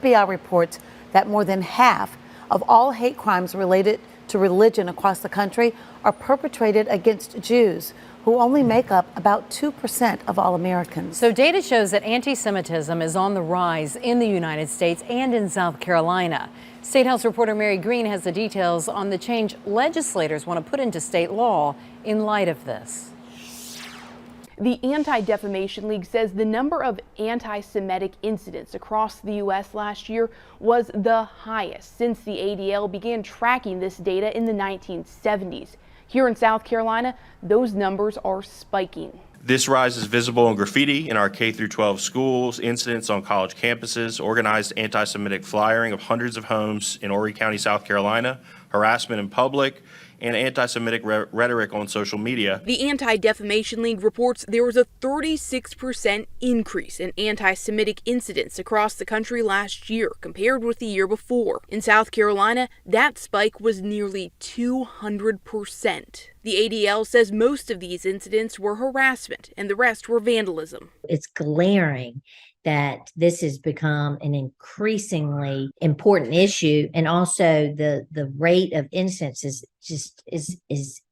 FBI reports that more than half of all hate crimes related to religion across the country are perpetrated against Jews, who only make up about 2% of all Americans. So data shows that anti-Semitism is on the rise in the United States and in South Carolina. State House reporter Mary Green has the details on the change legislators want to put into state law in light of this. The Anti-Defamation League says the number of anti-Semitic incidents across the U.S. last year was the highest since the ADL began tracking this data in the 1970s. Here in South Carolina, those numbers are spiking. This rise is visible in graffiti in our K-12 schools, incidents on college campuses, organized anti-Semitic flyering of hundreds of homes in Horry County, South Carolina, harassment in public, and anti-Semitic rhetoric on social media. The Anti-Defamation League reports there was a 36% increase in anti-Semitic incidents across the country last year compared with the year before. In South Carolina, that spike was nearly 200%. The ADL says most of these incidents were harassment and the rest were vandalism. It's glaring that this has become an increasingly important issue, and also the rate of incidents is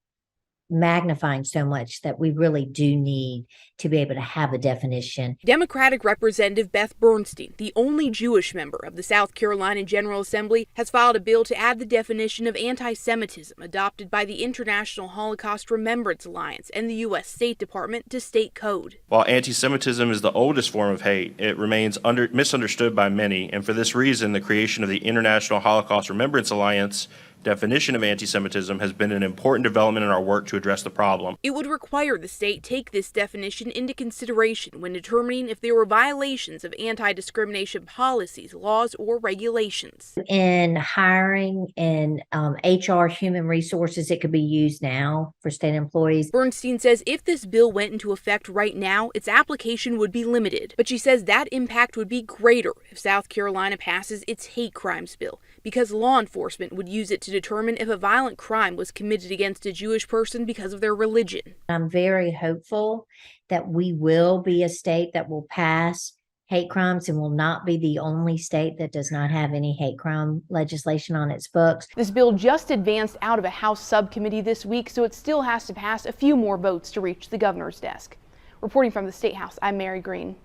magnifying so much that we really do need to be able to have a definition. Democratic Representative Beth Bernstein, the only Jewish member of the South Carolina General Assembly, has filed a bill to add the definition of anti-Semitism adopted by the International Holocaust Remembrance Alliance and the U.S. State Department to state code. While anti-Semitism is the oldest form of hate, it remains misunderstood by many, and for this reason, the creation of the International Holocaust Remembrance Alliance definition of anti-Semitism has been an important development in our work to address the problem. It would require the state take this definition into consideration when determining if there were violations of anti-discrimination policies, laws, or regulations. In hiring and HR human resources, it could be used now for state employees. Bernstein says if this bill went into effect right now, its application would be limited. But she says that impact would be greater if South Carolina passes its hate crimes bill, because law enforcement would use it to determine if a violent crime was committed against a Jewish person because of their religion. I'm very hopeful that we will be a state that will pass hate crimes and will not be the only state that does not have any hate crime legislation on its books. This bill just advanced out of a House subcommittee this week, so it still has to pass a few more votes to reach the governor's desk. Reporting from the State House, I'm Mary Green.